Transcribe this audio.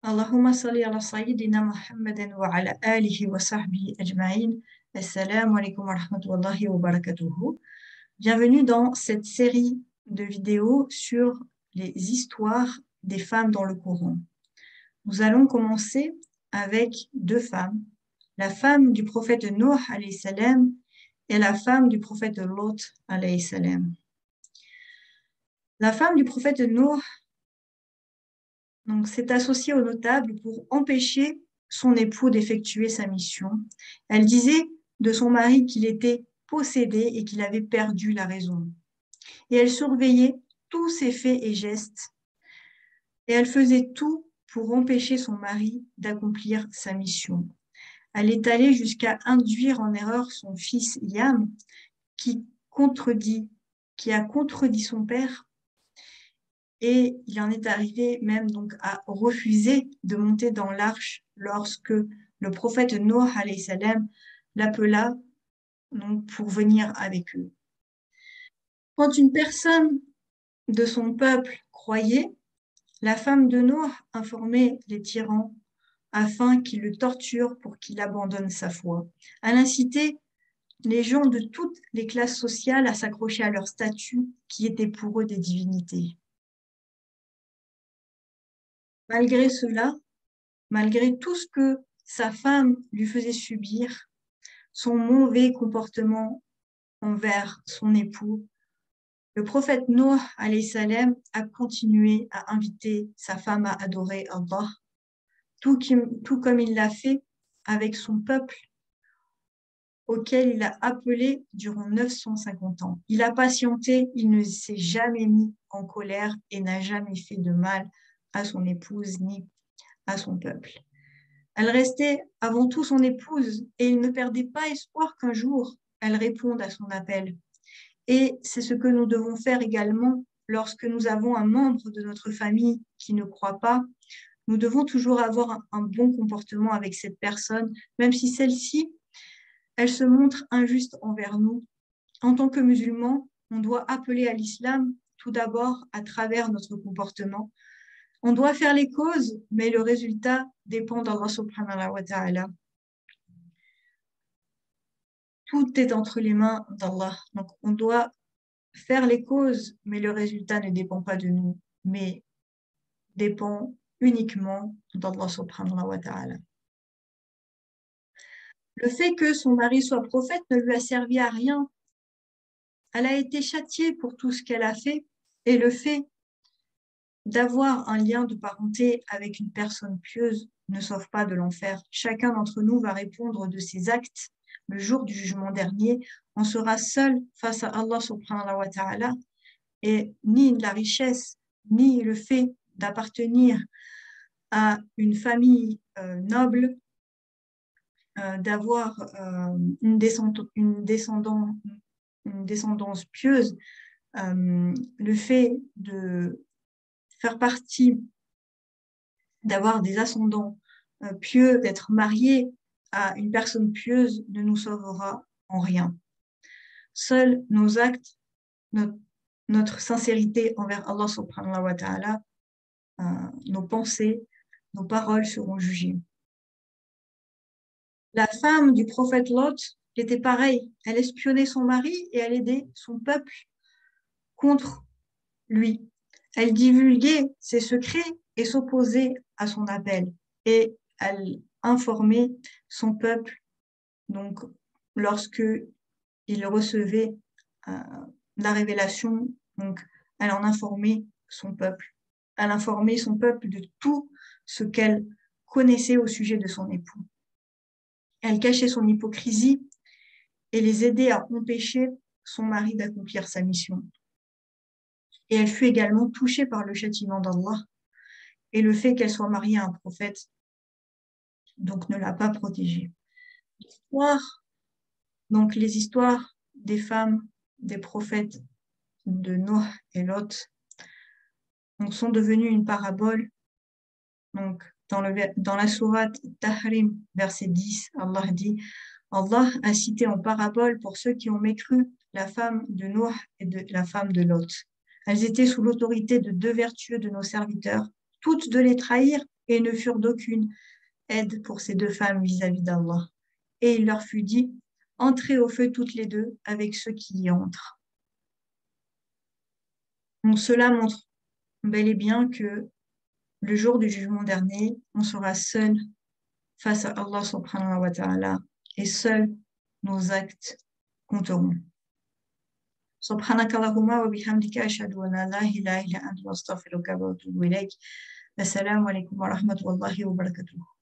Allahumma salli ala sayyidina Muhammadin wa ala alihi wa sahbihi ajma'in. Assalamu alaikum wa rahmatullahi wa barakatuhu. Bienvenue dans cette série de vidéos sur les histoires des femmes dans le Coran. Nous allons commencer avec deux femmes, la femme du prophète Nuh alayhi salam et la femme du prophète Lot alayhi salam. La femme du prophète Nuh s'est associée aux notables pour empêcher son époux d'effectuer sa mission. Elle disait de son mari qu'il était possédé et qu'il avait perdu la raison. Et elle surveillait tous ses faits et gestes. Et elle faisait tout pour empêcher son mari d'accomplir sa mission. Elle est allée jusqu'à induire en erreur son fils Yam, qui a contredit son père. Et il en est arrivé même donc à refuser de monter dans l'arche lorsque le prophète Nuh alayhi salam l'appela donc pour venir avec eux. Quand une personne de son peuple croyait, la femme de Nuh informait les tyrans afin qu'ils le torturent pour qu'il abandonne sa foi. Elle incitait les gens de toutes les classes sociales à s'accrocher à leur statut qui était pour eux des divinités. Malgré cela, malgré tout ce que sa femme lui faisait subir, son mauvais comportement envers son époux, le prophète Nuh alayhi salam a continué à inviter sa femme à adorer Allah, tout comme il l'a fait avec son peuple auquel il a appelé durant 950 ans. Il a patienté, il ne s'est jamais mis en colère et n'a jamais fait de mal à son épouse ni à son peuple. Elle restait avant tout son épouse et il ne perdait pas espoir qu'un jour elle réponde à son appel. Et c'est ce que nous devons faire également lorsque nous avons un membre de notre famille qui ne croit pas. Nous devons toujours avoir un bon comportement avec cette personne, même si celle-ci, elle se montre injuste envers nous. En tant que musulmans, on doit appeler à l'islam tout d'abord à travers notre comportement. On doit faire les causes, mais le résultat dépend d'Allah subhanahu wa ta'ala. Tout est entre les mains d'Allah. Donc, on doit faire les causes, mais le résultat ne dépend pas de nous, mais dépend uniquement d'Allah subhanahu wa ta'ala. Le fait que son mari soit prophète ne lui a servi à rien. Elle a été châtiée pour tout ce qu'elle a fait, et le fait d'avoir un lien de parenté avec une personne pieuse ne sauve pas de l'enfer. Chacun d'entre nous va répondre de ses actes le jour du jugement dernier. On sera seul face à Allah subhanahu wa ta'ala et ni la richesse, ni le fait d'appartenir à une famille noble, d'avoir une descendance pieuse, le fait de faire partie, d'avoir des ascendants pieux, d'être marié à une personne pieuse ne nous sauvera en rien. Seuls nos actes, notre sincérité envers Allah subhanahu wa ta'ala, nos pensées, nos paroles seront jugées. La femme du prophète Lot était pareille. Elle espionnait son mari et elle aidait son peuple contre lui. Elle divulguait ses secrets et s'opposait à son appel. Et elle informait son peuple, donc lorsque il recevait la révélation, donc elle en informait son peuple. Elle informait son peuple de tout ce qu'elle connaissait au sujet de son époux. Elle cachait son hypocrisie et les aidait à empêcher son mari d'accomplir sa mission. Et elle fut également touchée par le châtiment d'Allah et le fait qu'elle soit mariée à un prophète, donc ne l'a pas protégée. Donc les histoires des femmes, des prophètes de Noé et Lot sont devenues une parabole. Donc dans la sourate Tahrim, verset 10, Allah dit « Allah a cité en parabole pour ceux qui ont mécru la femme de Noé et la femme de Lot. Elles étaient sous l'autorité de deux vertueux de nos serviteurs toutes de les trahir et ne furent d'aucune aide pour ces deux femmes vis-à-vis d'Allah. Et il leur fut dit, entrez au feu toutes les deux avec ceux qui y entrent. Donc cela montre bel et bien que le jour du jugement dernier, on sera seul face à Allah subhanahu wa ta'ala et seuls nos actes compteront. Subhanakallahumma wa bihamdika ashhadu an la ilaha illa anta astaghfiruka wa atubu ilayk. Assalamu alaikum wa rahmatullahi wa barakatuh.